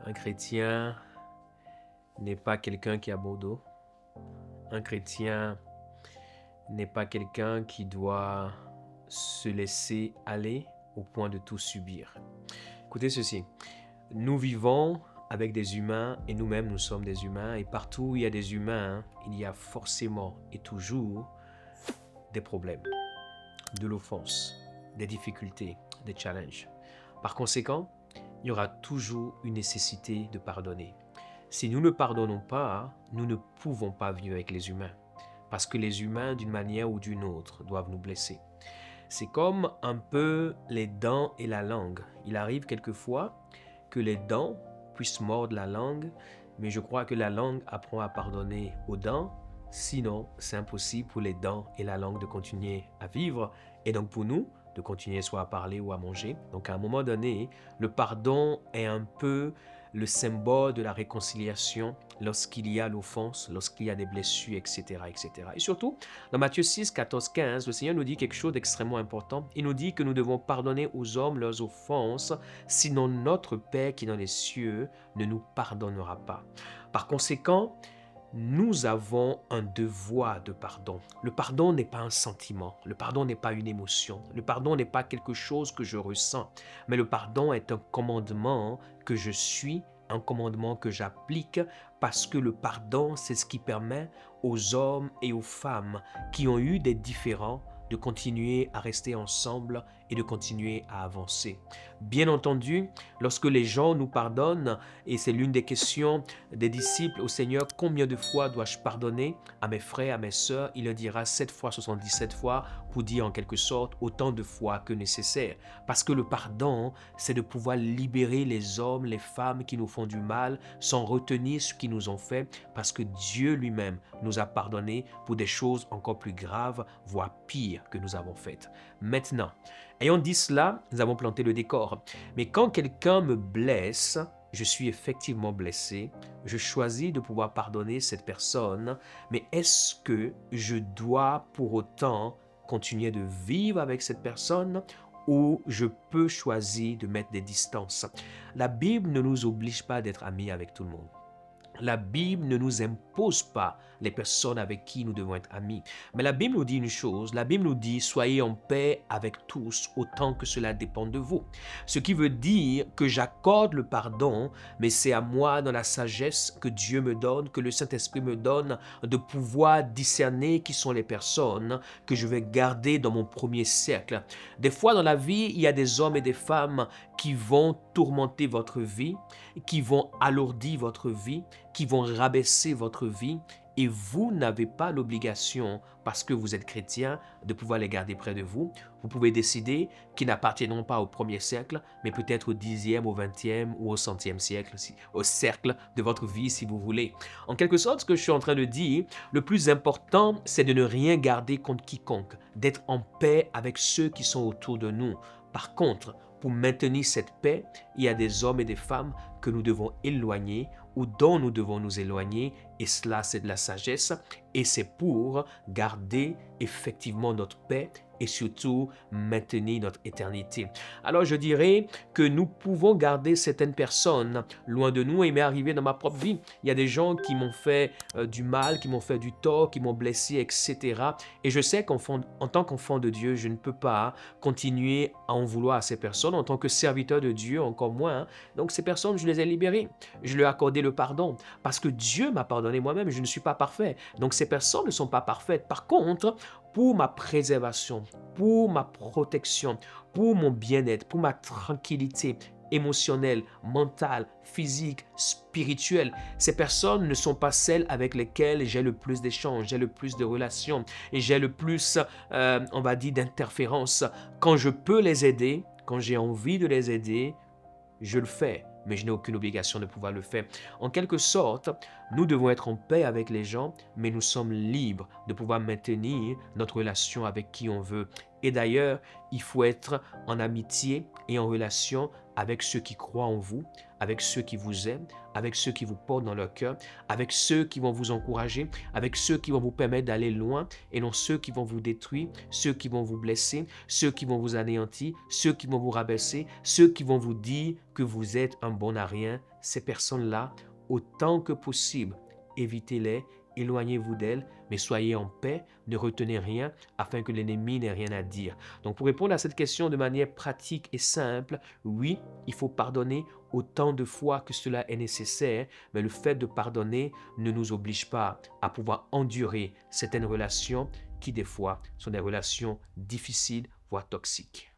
Un chrétien n'est pas quelqu'un qui a beau dos. Un chrétien n'est pas quelqu'un qui doit se laisser aller au point de tout subir. Écoutez ceci, nous vivons avec des humains et nous-mêmes nous sommes des humains et partout où il y a des humains, il y a forcément et toujours des problèmes, de l'offense, des difficultés, des challenges. Par conséquent, il y aura toujours une nécessité de pardonner. Si nous ne pardonnons pas, nous ne pouvons pas vivre avec les humains. Parce que les humains, d'une manière ou d'une autre, doivent nous blesser. C'est comme un peu les dents et la langue. Il arrive quelquefois que les dents puissent mordre la langue, mais je crois que la langue apprend à pardonner aux dents. Sinon, c'est impossible pour les dents et la langue de continuer à vivre. Et donc pour nous, de continuer soit à parler ou à manger. Donc à un moment donné, le pardon est un peu le symbole de la réconciliation lorsqu'il y a l'offense, lorsqu'il y a des blessures, etc., etc. Et surtout, dans Matthieu 6, 14, 15, le Seigneur nous dit quelque chose d'extrêmement important. Il nous dit que nous devons pardonner aux hommes leurs offenses, sinon notre Père qui est dans les cieux ne nous pardonnera pas. Par conséquent, nous avons un devoir de pardon. Le pardon n'est pas un sentiment, le pardon n'est pas une émotion, le pardon n'est pas quelque chose que je ressens, mais le pardon est un commandement que je suis, un commandement que j'applique, parce que le pardon, c'est ce qui permet aux hommes et aux femmes qui ont eu des différends de continuer à rester ensemble et de continuer à avancer. Bien entendu, lorsque les gens nous pardonnent, et c'est l'une des questions des disciples au Seigneur, combien de fois dois-je pardonner à mes frères, à mes sœurs? Il leur dira 7 fois, 77 fois, pour dire en quelque sorte autant de fois que nécessaire. Parce que le pardon, c'est de pouvoir libérer les hommes, les femmes qui nous font du mal, sans retenir ce qu'ils nous ont fait, parce que Dieu lui-même nous a pardonné pour des choses encore plus graves, voire pires que nous avons faites. Maintenant, ayant dit cela, nous avons planté le décor. Mais quand quelqu'un me blesse, je suis effectivement blessé, je choisis de pouvoir pardonner cette personne, mais est-ce que je dois pour autant continuer de vivre avec cette personne ou je peux choisir de mettre des distances? La Bible ne nous oblige pas d'être amis avec tout le monde. La Bible ne nous impose pas les personnes avec qui nous devons être amis. Mais la Bible nous dit une chose, la Bible nous dit soyez en paix avec tous autant que cela dépend de vous. Ce qui veut dire que j'accorde le pardon, mais c'est à moi dans la sagesse que Dieu me donne, que le Saint-Esprit me donne de pouvoir discerner qui sont les personnes que je vais garder dans mon premier cercle. Des fois dans la vie, il y a des hommes et des femmes qui vont tourmenter votre vie, qui vont alourdir votre vie, qui vont rabaisser votre vie et vous n'avez pas l'obligation, parce que vous êtes chrétien, de pouvoir les garder près de vous. Vous pouvez décider qu'ils n'appartiendront pas au premier cercle, mais peut-être au 10e, au 20e ou au 100e siècle, au cercle de votre vie si vous voulez. En quelque sorte, ce que je suis en train de dire, le plus important, c'est de ne rien garder contre quiconque, d'être en paix avec ceux qui sont autour de nous. Par contre, pour maintenir cette paix, il y a des hommes et des femmes que nous devons éloigner ou dont nous devons nous éloigner, et cela c'est de la sagesse, et c'est pour garder effectivement notre paix et surtout maintenir notre éternité. Alors je dirais que nous pouvons garder certaines personnes loin de nous, et il m'est arrivé dans ma propre vie, il y a des gens qui m'ont fait du mal, qui m'ont fait du tort, qui m'ont blessé, etc. Et je sais qu'en tant qu'enfant de Dieu, je ne peux pas continuer à en vouloir à ces personnes, en tant que serviteur de Dieu encore moins. Donc ces personnes, je les ai libérées, je leur ai accordé le pardon, parce que Dieu m'a pardonné moi-même, je ne suis pas parfait. Donc ces personnes ne sont pas parfaites. Par contre, pour ma préservation, pour ma protection, pour mon bien-être, pour ma tranquillité émotionnelle, mentale, physique, spirituelle, ces personnes ne sont pas celles avec lesquelles j'ai le plus d'échanges, j'ai le plus de relations et j'ai le plus, on va dire, d'interférences. Quand je peux les aider, quand j'ai envie de les aider, je le fais, mais je n'ai aucune obligation de pouvoir le faire. En quelque sorte, nous devons être en paix avec les gens, mais nous sommes libres de pouvoir maintenir notre relation avec qui on veut. Et d'ailleurs, il faut être en amitié et en relation avec ceux qui croient en vous, avec ceux qui vous aiment, avec ceux qui vous portent dans leur cœur, avec ceux qui vont vous encourager, avec ceux qui vont vous permettre d'aller loin et non ceux qui vont vous détruire, ceux qui vont vous blesser, ceux qui vont vous anéantir, ceux qui vont vous rabaisser, ceux qui vont vous dire que vous êtes un bon à rien. Ces personnes-là, autant que possible, évitez-les, éloignez-vous d'elles, mais soyez en paix, ne retenez rien afin que l'ennemi n'ait rien à dire. Donc pour répondre à cette question de manière pratique et simple, oui, il faut pardonner autant de fois que cela est nécessaire, mais le fait de pardonner ne nous oblige pas à pouvoir endurer certaines relations qui des fois sont des relations difficiles, voire toxiques.